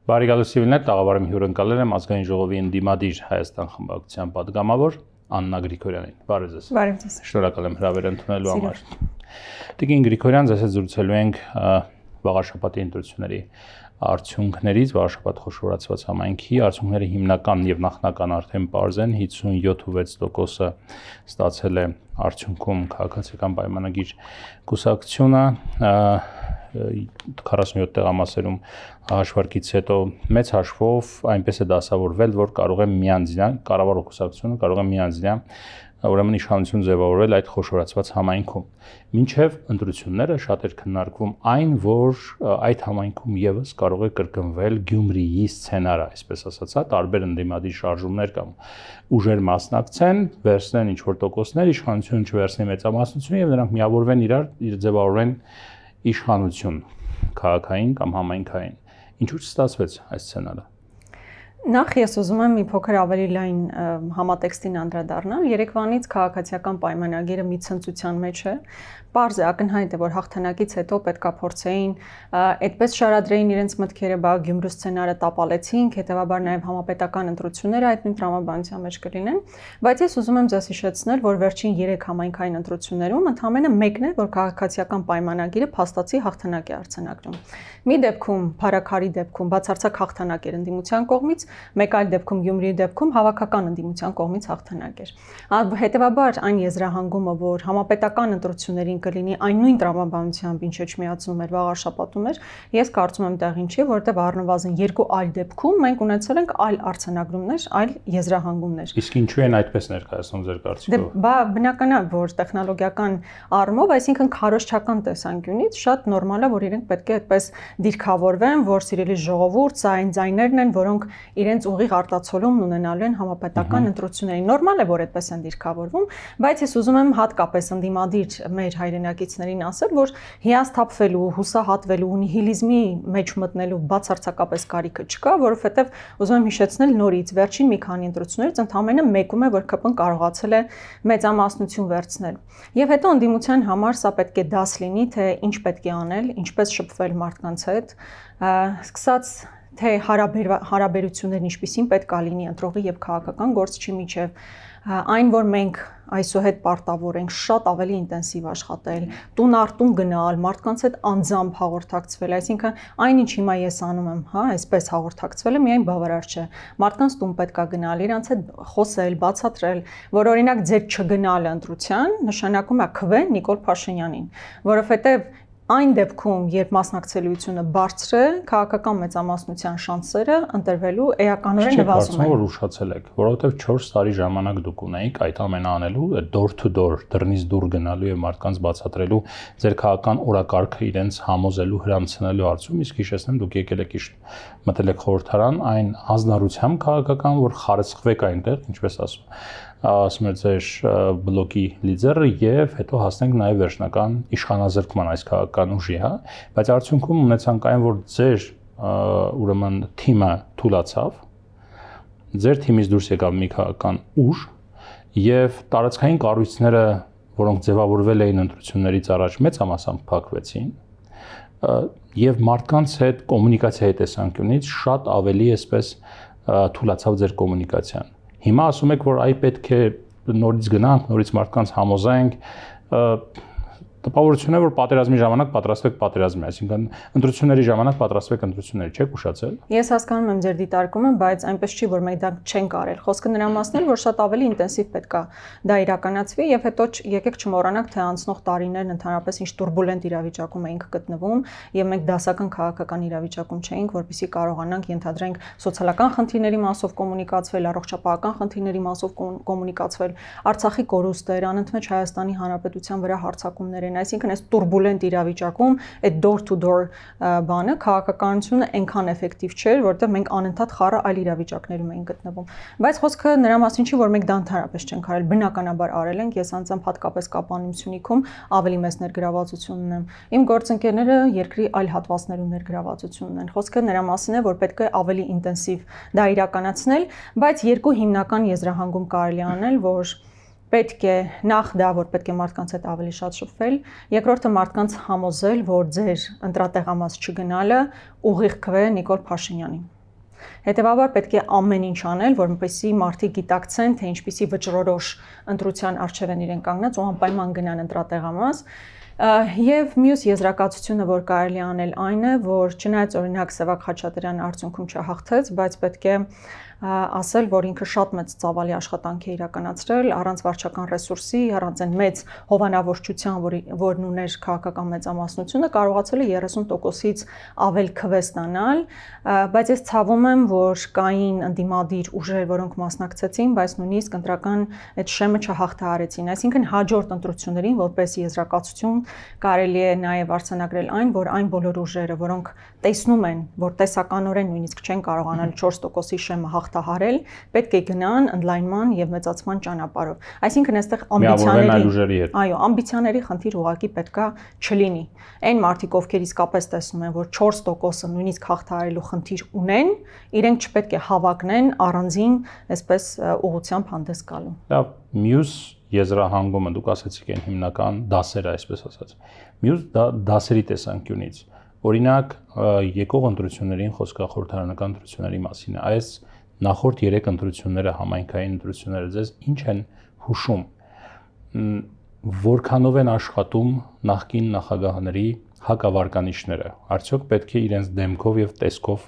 Բարի գալուսիվներ, տաղավարում հյուրընկալել եմ ազգային ժողովի ընդդիմադիր Հայաստան խմբակցության պատգամավոր Աննա Գրիգորյանին։ Բարև ձեզ։ Բարև ձեզ։ Շնորհակալ եմ հրավերը ընդունելու համար։ Տիկին Գրիգորյան, ձեզ հետ զրուցելու ենք վաղաշաբաթի ընտրությունների արդյունքներից, վաղաշաբաթ խոշորացված համայնքի արդյունքները հիմնական եւ նախնական արդեն պարզ են, 57.6%-ը ստացել է արդյունքում քաղաքացիական պայմանագիր կուսակցությունը, 47 տեղամասերում հաշվարկից հետո մեծ հաշվով այնպես է դասավորվել, որ կարող է միանձնյա կառավարող կուսակցությունը կարող է միանձնյա ուրեմն իշխանություն ձևավորել այդ խոշորացված համայնքում։ Մինչև ընտրությունները շատ էր քննարկվում այն, որ այդ համայնքում եւս կարող է կրկնվել Գյումրիի սցենարը, այսպես ասած, տարբեր ընդդիմադիր շարժումներ կամ ուժեր մասնակցեն, վերցնեն ինչ-որ տոկոսներ, իշխանությունը չվերցնի մեծամասնություն եւ նրանք միավորվեն իրար ձևավորեն իշխանություն քաղաքային կամ համայնքային։ Ինչու՞ չստացվեց այս սցենարը։ Նախ ես ուզում եմ մի փոքր ավելի լայն համատեքստին անդրադառնալ։ Երեկվանից քաղաքացիական պայմանագիրը մի ցնծության մեջ է։ Պարզ է, ակնհայտ է, որ հաղթանակից հետո պետքա փորձեին այդպես շարադրեին իրենց մտքերը, բա Գյումրու սցենարը տապալեցինք, հետեւաբար նաև համապետական ընտրությունները այդ նույն տրամաբանության մեջ կլինեն, բայց ես ուզում եմ ձեզ հիշեցնել, որ վերջին 3 համայնքային ընտրություններում ընդամենը մեկն է, որ քաղաքացիական պայմանագիրը փաստացի հաղթանակ է արձանագրում։ Մի դեպքում, Փարաքարի դեպքում բացարձակ հաղթանակ էր ընդդիմության կողմից, մեկ այլ դեպքում Գյումրիի դեպքում հավաքական ընդդիմության կողմից հաղթանակ էր։ Հետևաբար այն եզրահանգումը, որ համապետական ընտրություններին կլինի այն նույն տրամաբանությամբ, ինչ չմիացնում էր վաղաշաբաթում էր, ես կարծում եմ տեղին չի, որտեղ առնվազն 2 այլ դեպքում մենք ունեցել ենք այլ արձանագրումներ, այլ եզրահանգումներ։ Իսկ ինչու են այդպես ներկայացնում ձեր կարծիքով։ Բա բնական է, որ տեխնոլոգիական առումով, այսինքն քարոզչական տեսանկյունից շատ նորմալ է, որ իրենք պետք է այդպես դիրքավորվեն, որ սիրելի ժողովուրդ, սա այն ձայներն են, որոնք իրենց ուղիղ արտացոլումն ունենալու են համապետական ընտրություններին։ Նորմալ է, որ այդպես են դիրքավորվում, բայց ես ուզում եմ հատկապես ընդդիմադիր մեր հայրենակիցներին ասել, որ հիասթափվելու, հուսահատվելու, նիհիլիզմի մեջ մտնելու բացարձակապես կարիքը չկա, որովհետև ուզում եմ հիշեցնել նորից վերջին մի քանի ընտրություններից ընդամենը մեկում է, որ ԿՊ-ն կարողացել է մեծամասնություն վերցնել։ Եվ հետո ընդդիմության համար սա պետք է դաս լինի, թե ինչ պետք է անել, ինչպես շփվել մարդկանց հետ, սկսած թե հարաբերություններն ինչպիսին պետք է լինի ընտրողի եւ քաղաքական գործչի միջև, այն որ մենք այսուհետ պարտավոր ենք շատ ավելի ինտենսիվ աշխատել, տուն առ տուն գնալ, մարդկանց հետ անձամբ հաղորդակցվել, այսինքն այնինչ հիմա ես անում եմ, հա, այսպես հաղորդակցվելը միայն բավարար չէ։ Մարդկանց տուն պետք է գնալ, իրանց հետ խոսել, բացատրել, որ օրինակ ձեր չգնալը ընտրության նշանակում է քվեն Նիկոլ Փաշինյանին, որովհետեւ այն դեպքում, երբ մասնակցելիությունը բարձր է, քաղաքական մեծամասնության շանսերը ընտրվելու էականորեն նվազում են։ Որ ուշացել եք, որովհետև 4 տարի ժամանակ դուք ունեիք այդ ամենը անելու, door to door, դռնից դուր գնալու եւ մարդկանց բացատրելու ձեր քաղաքական օրակարգը իրենց համոզելու, հրամցնելու հարցում, իսկ հիշեցնեմ, դուք եկել եք մտել եք խորհրդարան այն հանձնառությամբ քաղաքական, որ խարսխվեք այնտեղ, ինչպես ասում է ձեր բլոկի լիդերը եւ հետո հասնենք նաեւ վերջնական իշխանազրկման այս քաղաքական ուժի, հա, բայց արդյունքում ունեցանք այն, որ ձեր ուրեմն թիմը թուլացավ, ձեր թիմից դուրս եկավ մի քաղաքական ուժ եւ տարածքային կառույցները, որոնք ձևավորվել էին ընտրություններից առաջ, մեծամասամբ փակվեցին եւ մարդկանց հետ կոմունիկացիայի տեսանկյունից շատ ավելի այսպես թուլացավ ձեր կոմունիկացիան։ Հիմա ասում եք, որ այ պետք է նորից գնանք, նորից մարդկանց համոզենք, տպավորություն է, որ պատերազմի ժամանակ պատրաստվեք պատերազմի, այսինքն ընտրությունների ժամանակ պատրաստվեք ընտրությունների, չեք ուշացել։ Ես հասկանում եմ ձեր դիտարկումը, բայց այնպես չի, որ մենք դա չենք արել։ Խոսքը նրա մասն է, որ շատ ավելի ինտենսիվ պետք է դա իրականացվի եւ հետո եկեք չմոռանանք, թե անցնող տարիներն ընդհանրապես ինչ турբուլենտ իրավիճակում էինք գտնվում եւ մենք դասական քաղաքական իրավիճակում չէինք, որպեսզի կարողանանք ենթադրենք սոցիալական խնդիրների մասով կոմունիկացվել, առողջապահական խնդիրների մասով կոմունիկացվել, Արցախի կորուստեր, անընդմեջ Հայաստանի Հանրապետության վրա հարձակումներ են, այսինքն այս турբուլենտ իրավիճակում այդ door to door բանը քաղաքականությունը այնքան էֆեկտիվ չէր, որտեղ մենք անընդհատ խառը այլ իրավիճակներում էինք գտնվում։ Բայց խոսքը նրա մասին չի, որ մենք դա ընդհանրապես չենք արել, բնականաբար արել ենք, ես անձամբ հատկապես Կապանիում Սյունիքում ավելի մեծ ներգրավվածություն ունեմ։ Իմ գործընկերները երկրի այլ հատվածներում ներգրավվածություն ունեն։ Խոսքը նրա մասին է, որ պետք է ավելի ինտենսիվ դա իրականացնել, բայց երկու հիմնական եզրահանգում կարելի անել, որ պետք է նախ դա, որ պետք է մարդկանց հետ ավելի շատ շփվել, երկրորդը մարդկանց համոզել, որ ձեր ընտրատեղամաս չգնալը ուղիղ քվե Նիկոլ Փաշինյանին։ Հետևաբար պետք է ամեն ինչ անել, որպեսզի մարդիկ գիտակցեն, թե ինչպիսի վճռորոշ ընտրության առջև են իրենք կանգնած ու անպայման գնան ընտրատեղամաս։ Եվ մյուս եզրակացությունը, որ կարելի անել այն է, որ չնայած օրինակ Սևակ Խաչատրյանը արդյունքում չհաղթեց, բայց պետք է ասել, որ ինքը շատ մեծ ծավալի աշխատանք է իրականացրել առանց վարչական ռեսուրսի, առանց այն մեծ հովանավորչության, որն ուներ քաղաքական մեծամասնությունը, կարողացել է 30%-ից ավել քվե ստանալ, բայց ես ցավում եմ, որ կային ընդդիմադիր ուժեր, որոնք մասնակցեցին, բայց նույնիսկ ընտրական այդ շեմը չհաղթահարեցին։ Այսինքն հաջորդ ընտրություններին, որպես եզրակացություն, կարելի է նաև արձանագրել այն, որ այն բոլոր ուժերը, որոնք տեսնում են, որ տեսականորեն նույնիսկ չեն կարողանալ 4%-ի շեմը հաղթահարել, պետք է գնան ընդլայնման եւ մեծացման ճանապարհով։ Այսինքն այստեղ ամբիցիաների խնդիր ուղղակի պետքա չլինի։ Այն մարդիկ, ովքեր իսկապես տեսնում են, որ 4%-ը նույնիսկ հաղթահարելու խնդիր ունեն, իրենք չպետք է հավակնեն առանձին, այսպես ուղղությամբ հանդես գալու։ Լավ, մյուս եզրահանգումը դուք ասացիք այն հիմնական դասերը, այսպես ասած։ Մյուս դասերի տեսանկյունից, օրինակ, եկող ընտրություններին խոսքախորհրդարանական ընտրությունների մասին, այս նախորդ 3 ընտրությունները, համայնքային ընտրությունները ձեզ ինչ են հուշում, որքանով են աշխատում նախկին նախագահների հակավարկանիշները, արդյոք պետք է իրենց դեմքով եւ տեսքով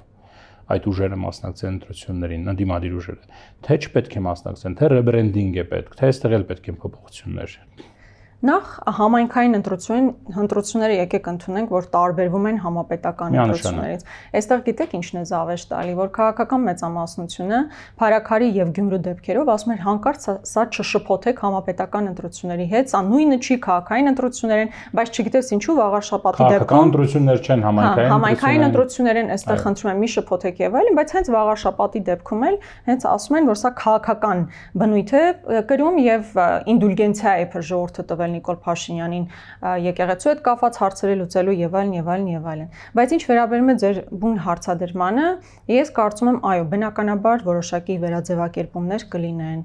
այդ ուժերը մասնակցեն ընտրություններին, ընդդիմադիր ուժերը, թե չպետք է մասնակցեն, թե ռեբրենդինգ է պետք, թե այստեղ էլ պետք են փոփոխություններ։ Նախ համայնքային ընտրությունները եկեք ընդունենք, որ տարբերվում են համապետական ընտրություններից։ Այստեղ գիտեք ինչն է զավեշ տալի, որ քաղաքական մեծամասնությունը Փարաքարի եւ Գյումրու դեպքերով ասում էր հանկարծ սա չշփոթեք համապետական ընտրությունների հետ, սա նույնը չի քաղաքային ընտրություններ են, բայց չգիտես ինչու վաղարշապատի դեպքում ընտրություններ չեն համայնքային ընտրություններ են, այստեղ խնդրում եմ մի շփոթեք եւ այլն, բայց հենց վաղարշապատի դեպքում էլ հենց ասում են, որ սա քաղաքական բնույթ է կրում եւ ինդուլգենցիա է ժողովուրդը տվել Նիկոլ Փաշինյանին եկեղեցու հետ կապված հարցերը լուծելու եւ այլն։ Բայց ինչ վերաբերում է ձեր բուն հարցադրմանը, ես կարծում եմ, այո, բնականաբար որոշակի վերաձևակերպումներ կլինեն։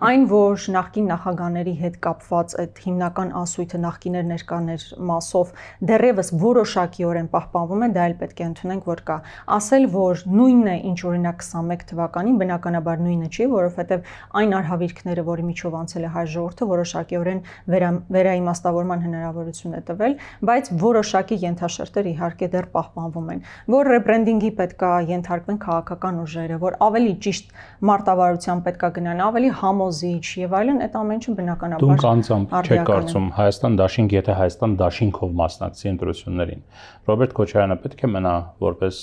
Այն, որ նախկին նախագահների հետ կապված այդ հիմնական ասույթը նախկիներ ներկաներ մասով դեռևս որոշակիորեն պահպանվում է, դա էլ պետք է ընդունենք, որ կա։ Ասել, որ նույնն է, ինչ օրինակ 21 թվականին, բնականաբար նույնը չի, որովհետեւ այն արհավիրքները, որի միջով անցել է հայ ժողովուրդը, որոշակիորեն վերաիմաստավորման հնարավորություն է տվել, բայց որոշակի ենթաշերտեր իհարկե դեռ պահպանվում են, որ ռեբրենդինգի պետքա ենթարկվեն քաղաքական ուժերը, որ ավելի ճիշտ մարտավարության պետքա գնան, ավելի համոզիչ եւ այլն, այդ ամեն ինչը բնականաբար դուք անձամբ չեք կարծում Հայաստան դաշինք, եթե Հայաստան դաշինքով մասնակցի ընտրություններին, Ռոբերտ Քոչարյանը պետք է մնա որպես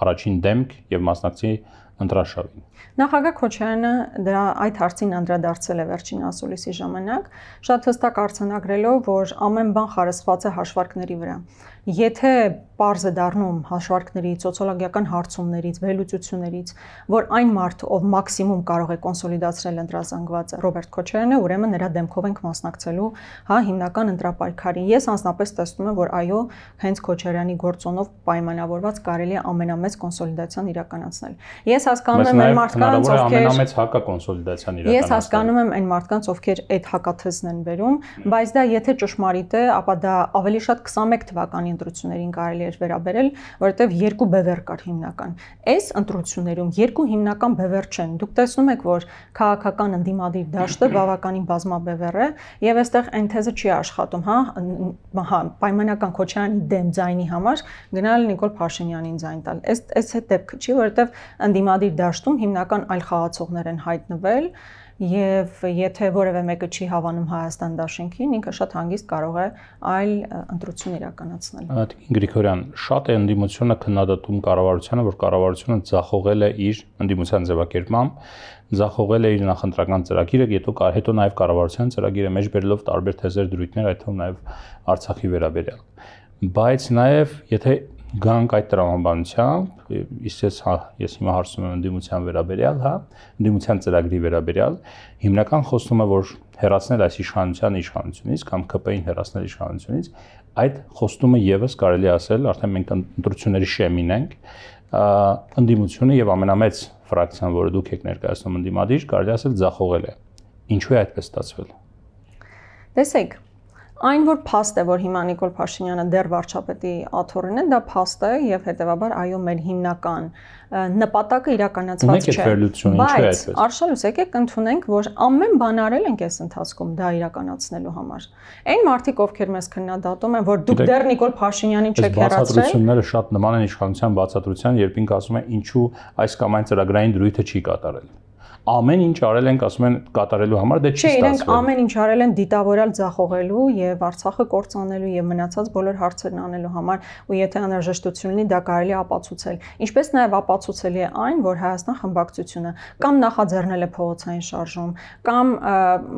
առաջին դեմք եւ մասնակցի ընտրաշավին։ Նախագահ Քոչարյանը դրա այդ հարցին անդրադարձել է վերջին ասուլիսի ժամանակ, շատ հստակ արձանագրելով, որ ամեն բան խարսխված է հաշվարկների վրա։ Եթե պարզ է դառնում հաշվարկներից, սոցիոլոգիական հարցումներից, վերլուծություններից, որ այն մարդը, ով մաքսիմում կարող է կոնսոլիդացնել ընտրազանգվածը Ռոբերտ Քոչարյանը, ուրեմն նրա դեմքով ենք մասնակցելու, հիմնական ընտրապայքարին։ Ես անձնապես տեսնում եմ, որ այո, հենց Քոչարյանի գործոնով պայմանավորված կարելի է ամենամեծ կոնսոլիդացիան իրականացնել։ Ես հասկանում եմ այն մարդկանց, ովքեր ամենամեծ հակակոնսոլիդացիան իրականացնել։ Ես հասկանում եմ այն մարդկանց, ովքեր այդ հակաթեզն են բերում, բայց դա եթե ճշմարիտ է, ապա դա ավելի շատ 21 թվականի ընտրություններին կարելի էր վերաբերել, որովհետև երկու բևեռ կար հիմնական։ Այս ընտրություններում երկու հիմնական բևեռ չեն։ Դուք տեսնում եք, որ քաղաքական ընդդիմադիր դաշտը բավականին բազմաբևեռ է, եւ այստեղ այն թեզը չի աշխատում, պայմանական Քոչարյանի դեմ ձայնի համար գնալ Նիկոլ Փաշինյանին ձայն տալ։ Այս հետ դեպքը չի, որովհետև ընդդիմադիր դաշտում հիմնական այլ խաղացողներ են հայտնվել եւ եթե որևէ մեկը չի հավանում Հայաստան դաշինքին, ինքը շատ հանգիստ կարող է այլ ընտրություն իրականացնել։ Գրիգորյան, շատ է ընդդիմությունը քննադատում կառավարությանը, որ կառավարությունը ձախողել է իր ընդդիմության ձևակերպմամբ, ձախողել է իր նախընտրական ծրագիրը, հետո նաև կառավարության ծրագիրը մեջ բերելով տարբեր թեզեր, դրույթներ, այդ թվում նաև Արցախի վերաբերյալ։ Բայց նաև եթե գանք այդ տրամաբանությամբ, ես հիմա հարցնում եմ ընդդիմության վերաբերյալ, ընդդիմության ծրագրի վերաբերյալ, հիմնական խոստումը, որ հեռացնել այս իշխանությունից կամ ԿՊ-ին հեռացնել իշխանությունից, այդ խոստումը եւս կարելի ասել, արդեն մենք ընտրությունների շեմին ենք, ընդդիմությունը եւ ամենամեծ ֆրակցիան, որը դուք եք ներկայացնում ընդդիմադիր, կարելի ասել ձախողել է։ Ինչու է այդպես ստացվել։ Տեսեք, Այն որ փաստ է, որ հիմա Նիկոլ Փաշինյանը դեռ վարչապետի աթոռին է, դա փաստ է եւ հետեւաբար այո մեր հիմնական նպատակը իրականացված չէ։ Բայց Արշալուս եկեք ընդունենք, որ ամեն բան արել ենք այս ընթացքում դա իրականացնելու համար։ Այն մարդիկ, ովքեր մեզ քննադատում են, որ դուք դեռ Նիկոլ Փաշինյանին չեք հեռացրել։ Բացատրությունները շատ նման են իշխանության բացատրության, երբ ինքը ասում է ինչու այս կամ այն ծրագրային դրույթը չի կատարել։ Ամեն ինչ արել ենք, ասում են կատարելու համար, դե չի ստացվել։ Չէ, իրենք ամեն ինչ արել են դիտավորյալ ձախողելու եւ Արցախը կործանելու եւ մնացած բոլոր հարցերն անելու համար, ու եթե անհրաժեշտություն լինի, դա կարելի է ապացուցել։ Ինչպես նաեւ ապացուցելի է այն, որ Հայաստան խմբակցությունը կամ նախաձեռնել է փողոցային շարժում, կամ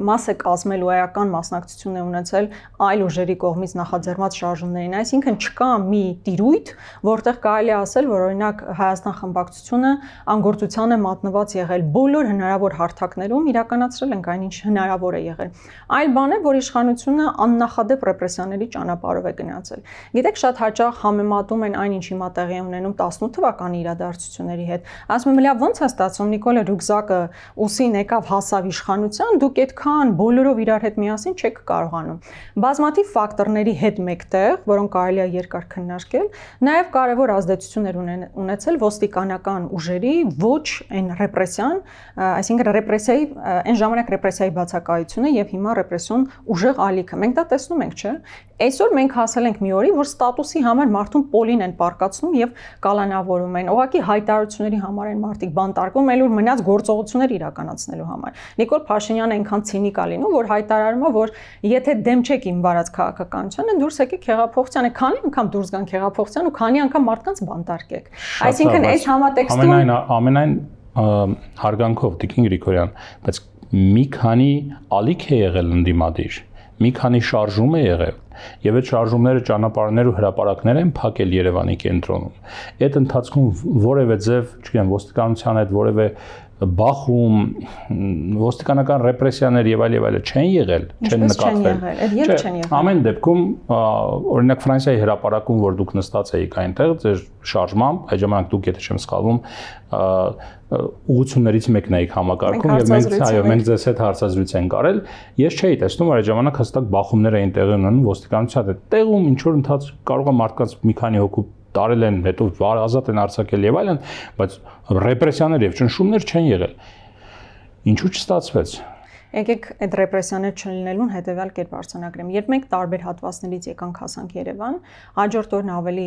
մաս է կազմել ու էական մասնակցություն է ունեցել այլ ուժերի կողմից նախաձեռնված շարժումներին, այսինքն չկա մի տիրույթ, որտեղ կարելի է ասել, որ օրինակ Հայաստան խմբակցությունը անգործության է մատնված եղել բոլոր հնարավոր հարթակներում իրականացրել ենք այնինչ հնարավոր է եղել։ Այլ բան է, որ իշխանությունը աննախադեպ ռեպրեսիաների ճանապարհով է գնացել։ Գիտեք, շատ հաճախ համեմատում են այնինչ հիմա տեղի ունենում 18 թվականի իրադարձությունների հետ։ Ասում եմ, լավ, ոնց է ստացվում, Նիկոլը ռյուկզակը ուսին եկավ հասավ իշխանության, դուք այդքան բոլորով իրար հետ միասին չեք կարողանում։ Բազմաթիվ ֆակտորների հետ մեկտեղ, որոնք կարելի է երկար քննարկել, նաև կարևոր ազդեցություններ ունեցել ոստիկանական ուժերի ոչ այն ռեպրեսիան, այսինքն ռեպրեսիայի այն ժամանակ ռեպրեսիայի բացակայությունը եւ հիմա ռեպրեսիոն ուժեղ ալիքը։ Մենք դա տեսնում ենք, չէ՞։ Այսօր մենք հասել ենք մի օրի, որ ստատուսի համար մարդուն պոլին են պարկացնում եւ կալանավորում են։ Ուղղակի հայտարարությունների համար են մարդիկ բանտարկվում, այլ որ մնաց գործողություններ իրականացնելու համար։ Նիկոլ Փաշինյանը այնքան ցինիկ է լինում, որ հայտարարում է, որ եթե դեմ չեք իմ վարած քաղաքականությանը, դուրս եկեք հեղափոխությանը, քանի անգամ դուրս գանք հեղափոխության ու քանի անգամ մարդկանց բանտարկեք։ Այսինքն այս համատեքստում ամենայն հարգանքով Տիկին Գրիգորյան, բայց մի քանի ալիք է եղել ընդդիմադիր, մի քանի շարժում է եղել, եւ այդ շարժումները ճանապարհներ ու հրապարակներ են փակել Երևանի կենտրոնում։ Այդ ընթացքում որևէ ձև, չգիտեմ, ոստիկանության հետ որևէ բախում, ոստիկանական ռեպրեսիաներ եւ այլ չեն եղել, չեն նկատվել։ Ամեն դեպքում, օրինակ Ֆրանսիայի հրապարակում, որ դուք նստած էիք այնտեղ, ձեր շարժմամբ, այդ ժամանակ դուք, եթե չեմ սխալվում, ուղղություններից մեկն էիք համակարգում եւ մենք ձեզ հետ հարցազրույց ենք արել։ Ես չէի տեսնում, որ այդ ժամանակ հստակ բախումներ էին տեղի ունենում ոստիկանության հետ։ Տեղում ինչ որ ընթաց կարող է մարդկանց մի քանի հոգու տարել են, հետո ազատ են արձակել եւ այլն, բայց ռեպրեսիաներ եւ ճնշումներ չեն եղել։ Ինչու չստացվեց։ Եկեք այդ ռեպրեսիաներ չլինելուն հետեւյալ կերպ արձանագրեմ։ Երբ մենք տարբեր հատվածներից եկանք հասանք Երևան, հաջորդ օրն ավելի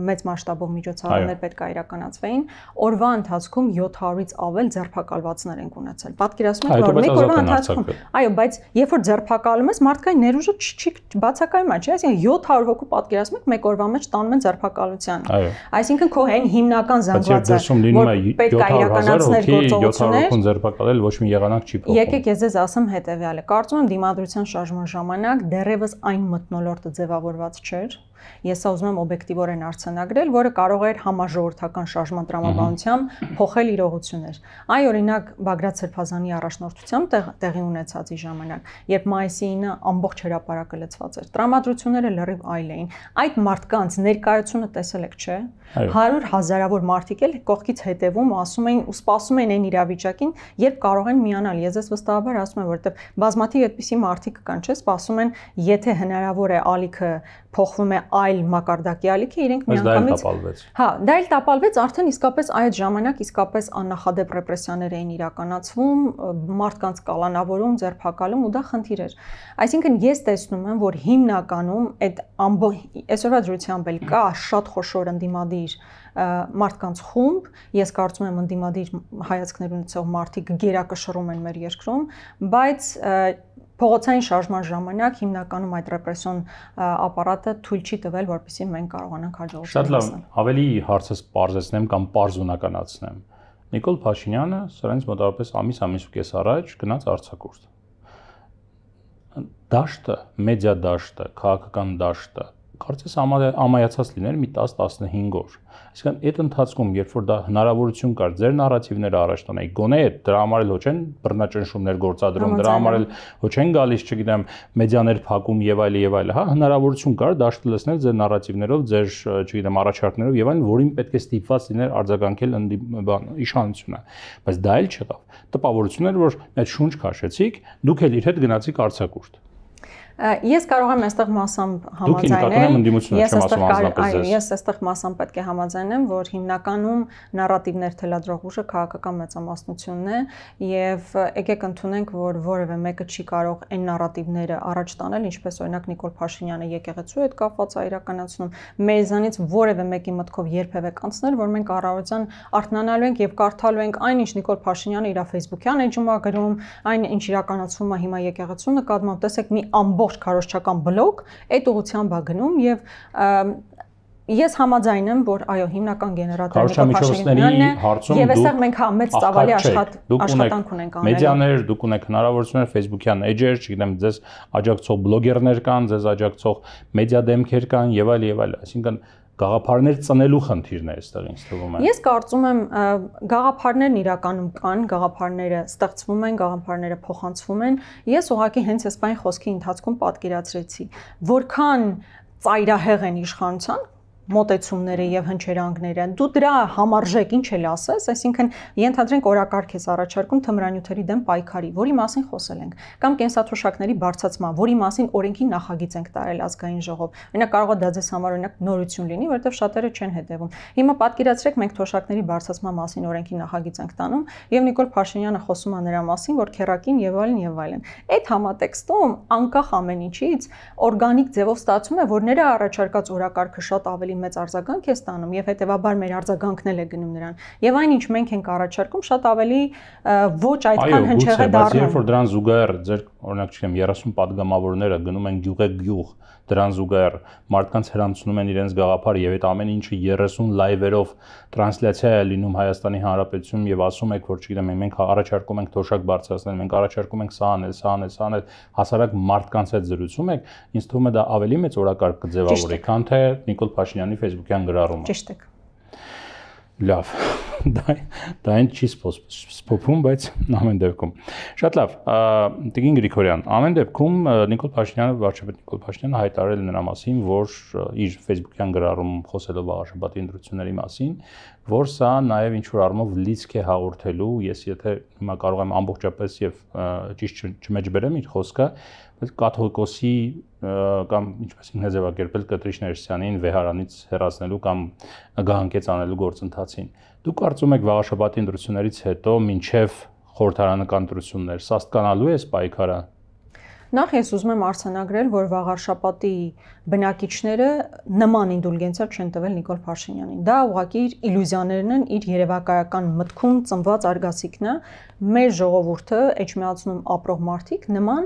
մեծ մասշտաբով միջոցառումներ պետք է իրականացվեին, օրվա ընթացքում 700-ից ավել ձերբակալվածներ ենք ունեցել։ Պատկերացնում եք, որ մեկ օրվա ընթացքում, այո, բայց երբ որ ձերբակալում ես, մարդկային ներուժը չի բացակայում է, չէ՞, այսինքն 700 հոգու պատկերացնում եք, մեկ օրվա մեջ տանում են ձերբակալության։ Այսինքն քո այն հիմնական զանգվածը, որ պետք է իրականացնել գործողություններ, 700 ձերբակալել ոչ մի եղանակ չի փոխում։ Եկեք ես ձեզ հետևյալը, կարծում եմ դիմադրության շարժման ժամանակ դեռևս այն մթնոլորտը ձևավորված չէր։ Ես ուզում եմ օբյեկտիվորեն արձանագրել, որը կարող էր համաժողովրդական շարժման տրամաբանությամբ փոխել իրողություններ։ Այ օրինակ Բագրատ Սրբազանի առաջնորդությամբ տեղի ունեցածի ժամանակ, երբ մայիսի 9-ը ամբողջ հրապարակը լցված էր, տրամադրությունները լրիվ այլ էին։ Այդ մարդկանց ներկայությունը տեսել եք, չէ՞։ 100 հազարավոր մարդիկ էլ կողքից հետևում ու ասում էին ու սպասում էին այն իրավիճակին, երբ կարող են միանալ։ Ես ես վստահաբար ասում եմ, որովհետև բազմաթիվ այդպիսի մարդիկ կան, չէ՞, սպասում են, եթե հնարավոր է ալիքը փոխվում է այլ մակարդակի ալիքի, իրենք միանգամից Հա, դա էլ տապալվեց, արդեն իսկապես այդ ժամանակ իսկապես աննախադեպ ռեպրեսիաներ էին իրականացվում, մարդկանց կալանավորում, ձերբակալում ու դա խնդիր էր։ Այսինքն ես տեսնում եմ, որ հիմնականում այդ այսօրվա դրությամբ էլ կա շատ խոշոր ընդդիմադիր մարդկանց խումբ, ես կարծում եմ ընդդիմադիր հայացքներ ունեցող մարդիկ գերակշռում են մեր երկրում, բայց փողոցային շարժման ժամանակ հիմնականում այդ ռեպրեսիոն ապարատը թույլ չի տվել, որպեսզի մենք կարողանանք հաջողություն Շատ լավ, ավելի հարցս պարզեցնեմ կամ պարզունակացնեմ։ Նիկոլ Փաշինյանը սրանից մոտավորապես ամիս ու կես առաջ գնաց արձակուրդ։ Դաշտը, մեդիա դաշտը, քաղաքական դաշտը կարծես ամայացած լիներ մի 10-15 օր։ Այսինքն այդ ընթացքում, երբ որ դա հնարավորություն կար, ձեր նարատիվները առաջ տանեիք, գոնե դրա համար էլ ոչ են բռնաճնշումներ գործադրում, դրա համար էլ ոչ են գալիս, չգիտեմ, մեդիաներ փակում եւ այլ, հա, հնարավորություն կար դաշտը լցնել ձեր նարատիվներով, ձեր, չգիտեմ, առաջարկներով եւ այլն, որին պետք է ստիպված լիներ արձագանքել իշխանությունը։ Բայց դա էլ չեղավ։ Տպավորություն էր, որ այդ շունչ քաշեցիք, դուք էլ իր հետ գնացիք արձակուրդ։ Ես կարող եմ այստեղ մասամբ համաձայնել։ Ես այստեղ մասամբ պետք է համաձայնեմ, որ հիմնականում նարատիվներ թելադրող ուժը քաղաքական մեծամասնությունն է եւ եկեք ընդունենք, որ որևէ մեկը չի կարող այն նարատիվները առաջ տանել, ինչպես օրինակ Նիկոլ Փաշինյանը եկեղեցու հետ կապված է իրականացնում։ Մեզանից որևէ մեկի մտքով երբևէ կանցնել, որ մենք առավոտյան արթնանալու ենք եւ կարդալու ենք այն, ինչ Նիկոլ Փաշինյանը իր Facebook-յան էջում է գրում, այն ինչ իրականացվում է հիմա եկեղեցու նկատմամբ, տեսեք մի ամբողջ քարոզչական բլոկ այդ ուղղությամբ է գնում եւ ես համաձայն եմ, որ այո, հիմնական գեներատորը Նիկոլ Փաշինյանն է եւ այստեղ մենք մեծ ծավալի աշխատանք ունենք անել։ Մեդիաներ, դուք ունեք հնարավորություններ, Facebook-յան էջեր, չգիտեմ, ձեզ աջակցող բլոգերներ կան, ձեզ աջակցող մեդիա դեմքեր կան եւ այլ, այսինքն գաղափարներ ծնելու խնդիրն է այստեղ ինձ թվում է։ Ես կարծում եմ գաղափարներն իրականում կան, գաղափարները ստեղծվում են, գաղափարները փոխանցվում են։ Ես ուղղակի հենց այս բանի խոսքի ընթացքում պատկերացրեցի, որքան ծայրահեղ են իշխանության մոտեցումները եւ հնչերանգները դու դրա համարժեք ինչ էլ ասես, այսինքն ենթադրենք օրակարգ ես առաջարկում թմրանյութերի դեմ պայքարի, որի մասին խոսել ենք, կամ կենսաթոշակների բարձրացման, որի մասին օրենքի նախագիծ ենք տարել ազգային ժողով։ Օրինակ կարող է դա ձեզ համար օրինակ նորություն լինի, որովհետեւ շատերը չեն հետևում։ Հիմա պատկերացրեք մենք թոշակների բարձրացման մասին օրենքի նախագիծ ենք տանում եւ Նիկոլ Փաշինյանը խոսում է նրա մասին, որ քերակին եւ այլն։ Այդ համատեքստում անկախ ամեն ինչից օրգանիկ ձևով ստացվում է, որ նրա առաջարկած օրակարգը շատ ավելի մեծ արձագանք է ստանում եւ հետեւաբար մեր արձագանքն էլ է գնում նրան եւ այն ինչ մենք ենք առաջարկում շատ ավելի ոչ այդքան հնչեղ է դառնում։ Երբ որ դրան զուգահեռ ձեր օրինակ չգիտեմ 30 падգամավորները գնում են գյուղ դրան զուգահեռ մարդկանց հրամցնում են իրենց գաղափար եւ այդ ամեն ինչը 30 լայվերով տրանսլյացիա է լինում Հայաստանի Հանրապետությունում եւ ասում եք որ չգիտեմ մենք առաջարկում ենք թոշակ բարձրացնել, մենք առաջարկում ենք սա անել, հասարակ մարդկանց հետ զրուցում եք, ինձ թվում է դա ավելի մեծ օրակարգ կձևավորի, քան թե Նիկոլ Փաշինյանի Facebook-յան գրառումը։ Ճիշտ է։ Լավ, դա այն չի սփոփում, բայց ամեն դեպքում շատ լավ, Տիգին Գրիգորյան, ամեն դեպքում Նիկոլ Փաշինյանը, վարչապետ Նիկոլ Փաշինյանը հայտարարել նրա մասին, որ իր Facebook-յան գրառում խոսելով վաղաշաբաթի ընտրությունների մասին, որ սա նաև ինչ որ առումով լիցք է հաղորդելու, ես եթե հիմա կարող եմ ամբողջապես եւ ճիշտ չմեջբերեմ իր խոսքը, բայց կաթողիկոսի կամ ինչպես ինքն է ձևակերպել Կտրիչ Ներսյանին վեհարանից հեռացնելու կամ գահանկեց անելու գործընթացին։ Դուք կարծում եք վաղաշաբաթի ընտրություններից հետո մինչև խորհրդարանական ընտրություններ սաստկանալու է այս պայքարը։ Նախ ես ուզում եմ արձանագրել, որ վաղարշապատի բնակիչները նման ինդուլգենցիա չեն տվել Նիկոլ Փաշինյանին։ Դա ուղղակի իր իլյուզիաներն են, իր երևակայական մտքում ծնված արգասիքն է։ Մեր ժողովուրդը, էջմիածնում ապրող մարդիկ նման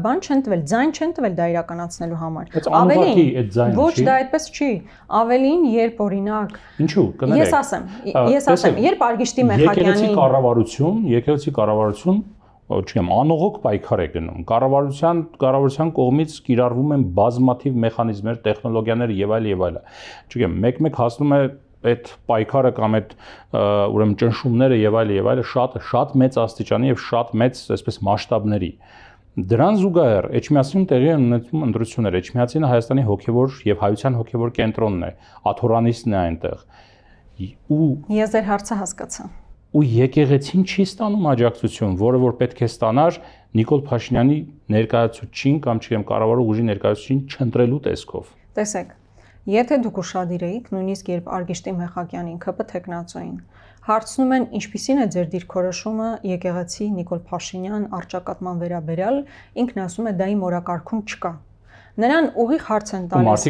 բան չեն տվել, ձայն չեն տվել դա իրականացնելու համար։ Ավելին, ոչ դա այդպես չի։ Ավելին, երբ օրինակ Ինչու՞, կներեք։ Ես ասեմ, երբ Արգիշտի Մեխակյանին եկեղեցի կառավարություն չգիտեմ, անողոք պայքար է գնում։ Կառավարության կողմից կիրառվում են բազմաթիվ մեխանիզմներ, տեխնոլոգիաներ եւ այլ։ Չգիտեմ, մեկ-մեկ հասնում է այդ պայքարը կամ այդ ուրեմն ճնշումները եւ այլ շատ մեծ աստիճանի եւ շատ մեծ, այսպես մասշտաբների։ Դրան զուգահեռ Էջմիածնում տեղի են ունեցում ընտրություններ։ Էջմիածինը Հայաստանի հոգևոր եւ հայության հոգևոր կենտրոնն է, աթորանիստն է այնտեղ։ Ես ձեր հարցը հասկացա։ Ու եկեղեցին չի ստանում աջակցություն, որը որ պետք է ստանար Նիկոլ Փաշինյանի ներկայացուցչին կամ չգիտեմ կառավարող ուժի ներկայացուցչին չընտրելու տեսքով։ Տեսեք, եթե դուք ուշադիր եք, նույնիսկ երբ Արգիշտի Մեխակյանին ԿՊ տեխնացոին հարցնում են ինչպիսին է ձեր դիրքորոշումը եկեղեցի Նիկոլ Փաշինյան արճակատման վերաբերյալ, ինքն ասում է դա իմ օրակարգում չկա։ Նրան ուղիղ հարց են տալիս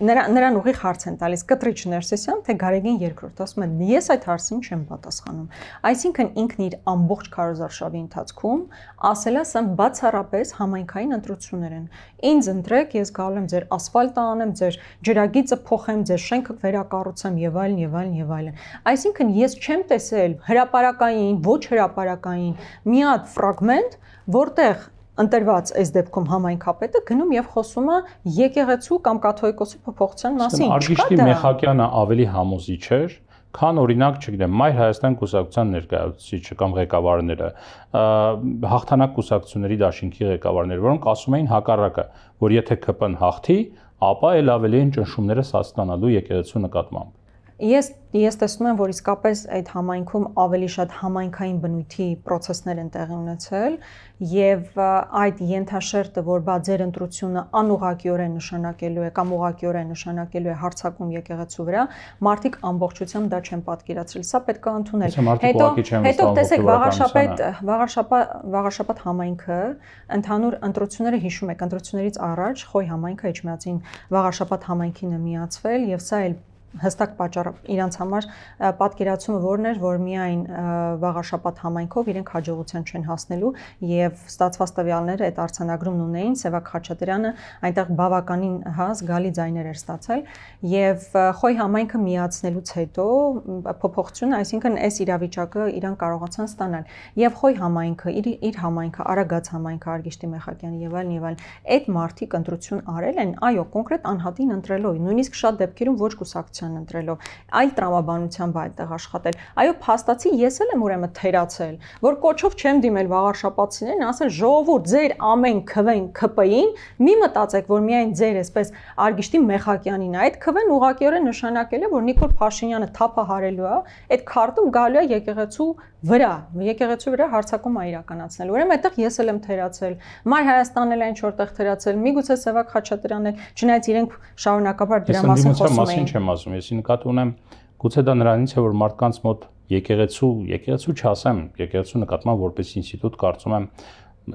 նրան ուղիղ հարց են տալիս Կտրիչ Ներսիսյան թե Գարեգին II, ասում են ես այդ հարցին չեմ պատասխանում։ Այսինքն ինքն իր ամբողջ քարոզարշավի ընթացքում ասել է սա բացառապես համայնքային ընտրություններ են։ Ինձ ընտրեք, ես գալու եմ ձեր ասֆալտը անեմ, ձեր ջրագիծը փոխեմ, ձեր շենքը վերակառուցեմ եւ այլն։ Այսինքն ես չեմ տեսել հրապարակային, ոչ հրապարակային մի հատ ֆրագմենտ, որտեղ ընտրված այս դեպքում համայնքապետը գնում եւ խոսում է եկեղեցու կամ կաթողիկոսի փոփոխության մասին։ Արգիշտի Մեխակյանը ավելի համոզիչ էր, քան օրինակ, չգիտեմ, Մայր Հայաստան կուսակցության ներկայացուցիչը կամ ղեկավարները, հաղթանակ կուսակցությունների դաշինքի ղեկավարները, որոնք ասում էին հակառակը, որ եթե ԿՊ-ն հաղթի, ապա էլ ավելի են ճնշումները սաստանալու եկեղեցու նկատմամբ։ Ես տեսնում եմ, որ իսկապես այդ համայնքում ավելի շատ համայնքային բնույթի process-ներ են տեղի ունեցել եւ այդ ենթաշերտը, որ բա ձեր ընտրությունը անուղղակիորեն նշանակելու է կամ ուղղակիորեն նշանակելու է հարձակում եկեղեցու վրա, մարդիկ ամբողջությամբ դա չեն պատկերացրել։ Սա պետք է ընդունել։ Հետո տեսեք Վաղարշապատ համայնքը ընդհանուր ընտրությունները հիշում եք, ընտրություններից առաջ Խոյ համայնքը Էջմիածին Վաղարշապատ համայնքին է միացվել եւ սա էլ հստակ պատճառ իրանց համար պատկերացումը որն էր, որ միայն Վաղարշապատ համայնքով իրենք հաջողության չեն հասնելու եւ ստացված տվյալները այդ արձանագրումն ունեին, Սևակ Խաչատրյանը այնտեղ բավականին զգալի ձայներ էր ստացել եւ Խոյ համայնքը միացնելուց հետո փոփոխությունը, այսինքն այս իրավիճակը իրան կարողացան ստանալ եւ Խոյ համայնքը իր համայնքը, Արագած համայնքը, Արգիշտի Մեխակյանի եւ այլն, այդ մարդիկ ընտրություն արել են, այո, կոնկրետ անհատին ընտրելով, նույնիսկ շատ դեպքերում ոչ կուսակցության ընտրելով, այլ տրամաբանությամբ այդտեղ աշխատել։ Այո, փաստացի ես էլ եմ ուրեմն թերացել, որ կոչով չեմ դիմել Վաղարշապատցիներին, ասել ժողովուրդ, ձեր ամեն քվեն ԿՊ-ին, մի մտածեք, որ միայն ձեր այսպես Արգիշտի Մեխակյանին է, այդ քվեն ուղղակիորեն նշանակել է, որ Նիկոլ Փաշինյանը թափահարելու է, այդ քարտը գալու է եկեղեցու վրա հարձակում է իրականացնել։ Ուրեմն այդտեղ ես էլ եմ թերացել, Մայր Հայաստանն էլ ինչ որտեղ թերացել, միգուցե Սևակ Խաչատրյանն էլ, չնայած իրենք շարունակաբար դրա մասին խոսում էին։ Ես նկատի ունեմ, գուցե դա նրանից է, որ մարդկանց մոտ եկեղեցու չասեմ, եկեղեցու նկատմամբ որպես ինստիտուտ կարծում եմ,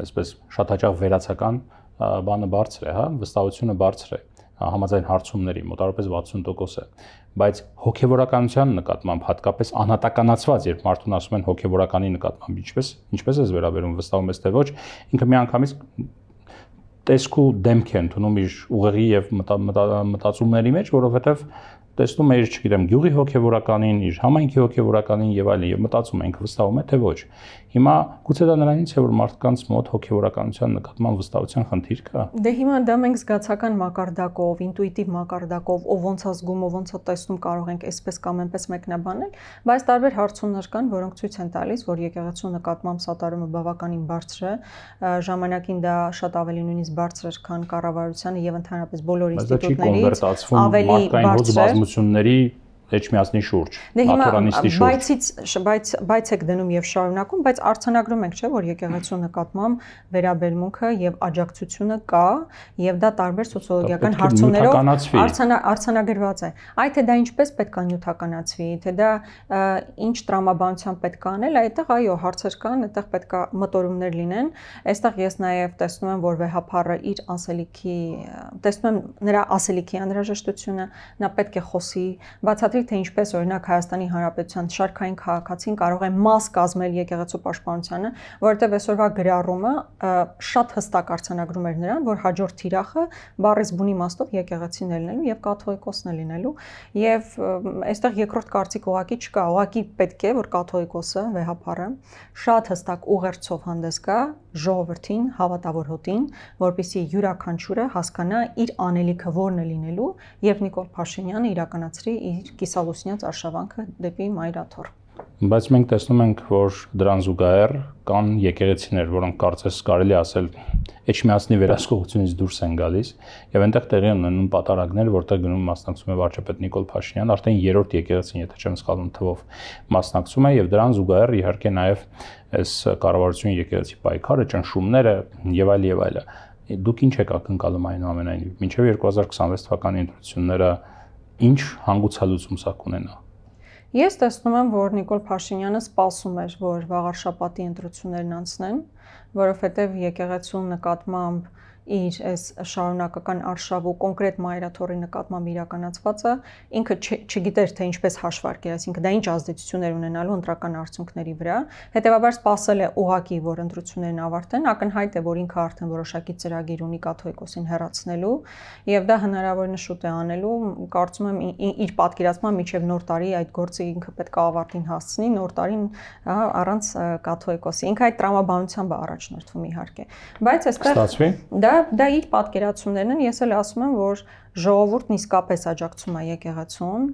այսպես շատ հաճախ վերացական բանը բարձր է, վստահությունը բարձր է, համաձայն հարցումների մոտավորապես 60% է, բայց հոգևորականության նկատմամբ հատկապես անհատականացված, երբ մարդուն ասում են հոգևորականի նկատմամբ ինչպես է վերաբերում, վստահում ես թե ոչ, ինքը միանգամից տեսք ու դեմք է ընդունում իր ուղեղի եւ մտածումների մեջ, որովհետեւ տեսնում է իր, չգիտեմ, գյուղի հոգևորականին, իր համայնքի հոգևորականին եւ այլն, եւ մտածում է ինքը վստահում է թե ոչ։ Հիմա գուցե դա նրանից է, որ մարդկանց մոտ հոգևորականության նկատմամբ վստահության խնդիր կա։ Դե հիմա դա մենք զգացական մակարդակով, ինտուիտիվ մակարդակով, ով ոնց է զգում, ով ոնց է տեսնում, կարող ենք այսպես կամ այնպես մեկնաբանել, բայց տարբեր հարցումներ կան, որոնք ցույց են տալիս, որ եկեղեցու նկատմամբ սատարումը բավականին բարձր է, ժամանակին դա շատ ավելի նույնիսկ բարձր էր, քան կառավարությանը եւ ընդհանրապես բոլոր ինստիտուտներից ավելի բարձր Էջմիածնի շուրջ, Աթորանիստի շուրջ, բայց եք դնում եւ շարունակում, բայց արձանագրում ենք, չէ, որ եկեղեցու նկատմամբ վերաբերմունքը եւ աջակցությունը կա եւ դա տարբեր սոցիոլոգիական հարցումներով արձանագրված է։ Այդ թե դա ինչպես պետք է նյութականացվի, թե դա ինչ տրամաբանությամբ պետք է անել, այդտեղ այո, հարցեր կան, այդտեղ պետք է մտորումներ լինեն։ Այստեղ ես նաեւ տեսնում եմ, որ վեհապարը իր ասելիքի, տեսնում եմ նրա ասելիքի անհրաժեշտությունը, նա պետք է խոսի, բացատրի թե ինչպես օրինակ Հայաստանի Հանրապետության շարքային քաղաքացին կարող է մաս կազմել եկեղեցու պաշտպանությանը, որովհետև այսօրվա գրառումը շատ հստակ արձանագրում էր նրան, որ հաջորդ թիրախը բառից բուն իմաստով եկեղեցին է լինելու եւ կաթողիկոսն է լինելու եւ այստեղ երկրորդ կարծիք ուղակի չկա, ուղակի պետք է որ կաթողիկոսը վեհապարը շատ հստակ ուղերձով հանդես գա ժողովրդին, հավատավոր հոտին, որպեսզի յուրաքանչյուրը հասկանա իր անելիքը որն է լինելու եւ Նիկոլ Փաշինյանը իրականացրի իր կիսալուսնյաց արշավանքը դեպի Մայրաթոռ։ Բայց մենք տեսնում ենք, որ դրան զուգահեռ կան եկեղեցիներ, որոնք կարծես կարելի ասել Էջմիածնի վերահսկողությունից դուրս են գալիս, եւ այնտեղ տեղի ունենում պատարագներ, որտեղ գնում մասնակցում է վարչապետ Նիկոլ Փաշինյանը, արդեն երրորդ եկեղեցին, եթե չեմ սխալվում թվով, մասնակցում է, եւ դրան զուգահեռ իհարկե նաեւ այս կառավարություն եկեղեցի պայքարը, ճնշումները եւ այլը։ Դուք ինչ եք ակնկալում այնուամենայնիվ, մինչեւ 2026 թվականի ընտրությունները ինչ հանգուցալուծում սա կունենա։ Ես տեսնում եմ, որ Նիկոլ Փաշինյանը սպասում էր, որ Վաղարշապատի ընտրություններն անցնեն, որովհետև եկեղեցու նկատմամբ իր այս շարունակական արշավու կոնկրետ Մայրաթոռի նկատմամբ իրականացվածը ինքը չգիտեր թե ինչպես հաշվարկել, այսինքն դա ինչ ազդեցություններ ունենալու ընտրական արդյունքների վրա, հետեւաբար սպասել է ուղղակի, որ ընտրություններն ավարտեն, ակնհայտ է, որ ինքը արդեն որոշակի ծրագիր ունի կաթողիկոսին հեռացնելու, եւ դա հնարավորինս շուտ է անելու, կարծում եմ իր պատկերացման միջև նոր տարի այդ գործը ինքը պետք է ավարտին հասցնի, նոր տարին առանց կաթողիկոսի։ Ինքը այդ տրամաբանությամբ է առաջնորդվում իհարկե, բայց այստեղ դա իր պատկերացումներն են, ես էլ ասում եմ, որ ժողովուրդն իսկապես աջակցում է եկեղեցուն,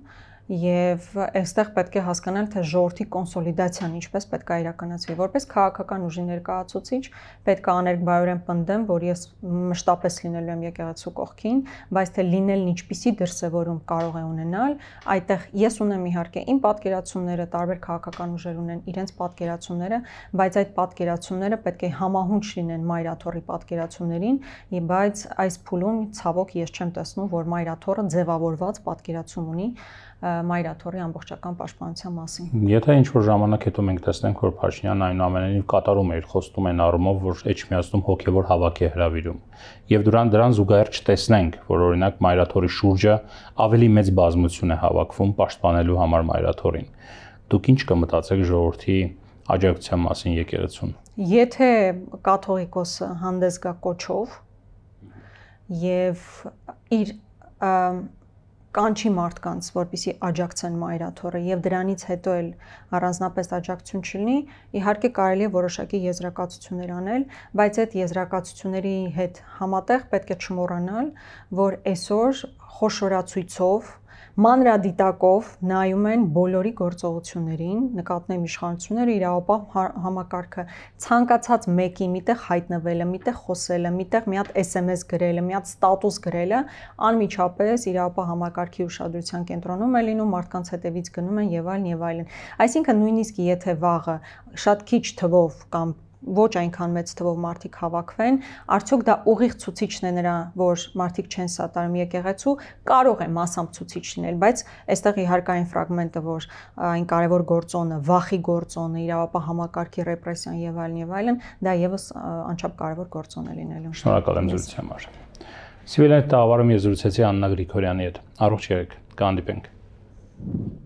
Եվ այստեղ պետք է հասկանալ, թե ժողովրդի կոնսոլիդացիան ինչպես պետք է իրականացվի, որպես քաղաքական ուժի ներկայացուցիչ պետք է աներկբայորեն պնդեմ, որ ես մշտապես լինելու եմ եկեղեցու կողքին, բայց թե լինելն ինչպիսի դրսևորում կարող է ունենալ, այդտեղ ես ունեմ իհարկե իմ պատկերացումները, տարբեր քաղաքական ուժեր ունեն իրենց պատկերացումները, բայց այդ պատկերացումները պետք է համահունչ լինեն Մայրաթոռի պատկերացումներին, բայց այս փուլում ցավոք ես չեմ տեսնում, որ Մայրաթոռը ձևավորված պատկերացում ունի Մայրաթոռի ամբողջական պաշտպանության մասին։ Եթե ինչ-որ ժամանակ հետո մենք տեսնենք, որ Փաշինյանն այնուամենայնիվ կատարում է իր խոստում այն առումով, որ Էջմիածնում հոգևոր հավաք է հրավիրում, եւ դրան զուգահեռ չտեսնենք, որ օրինակ Մայրաթոռի շուրջը ավելի մեծ բազմություն է հավաքվում պաշտպանելու համար Մայրաթոռին, դուք ինչ կմտածեք ժողովրդի աջակցության մասին եկեղեցուն։ Եթե կաթողիկոսը հանդես գա կոչով եւ իր կանչի մարդկանց, որպեսզի աջակցեն Մայրաթոռը եւ դրանից հետո էլ առանձնապես աջակցություն չլինի, իհարկե կարելի է որոշակի եզրակացություններ անել, բայց այդ եզրակացությունների հետ համատեղ պետք է չմոռանալ, որ այսօր խոշորացույցով մանրադիտակով նայում են բոլորի գործողություններին, նկատնում իշխանությունները իրավապահ համակարգը ցանկացած մեկի միտեղ հայտնվելը, միտեղ խոսելը, միտեղ մի հատ SMS գրելը, մի հատ ստատուս գրելը անմիջապես իրավապահ համակարգի ուշադրության կենտրոնում է լինում, մարդկանց հետևից գնում են եւ այլն եւ այլն։ Այսինքն նույնիսկ եթե վաղը շատ քիչ թվով կամ ոչ այնքան մեծ թվով մարդիկ հավաքվեն, արդյոք դա ուղիղ ցուցիչն է նրա, որ մարդիկ չեն սատարում եկեղեցու, կարող է մասամբ ցուցիչ լինել, բայց այստեղ իհարկե այն ֆրագմենտը, որ այն կարևոր գործոնը, վախի գործոնը, իրավապահ համակարգի ռեպրեսիան եւ այլն, դա եւս անչափ կարևոր գործոն է լինելու։ Շնորհակալ եմ զրույցի համար։ Սիվիլային տաղավարում ես զրուցեցի Աննա Գրիգորյանի հետ։ Առողջ եղեք, կհանդիպենք։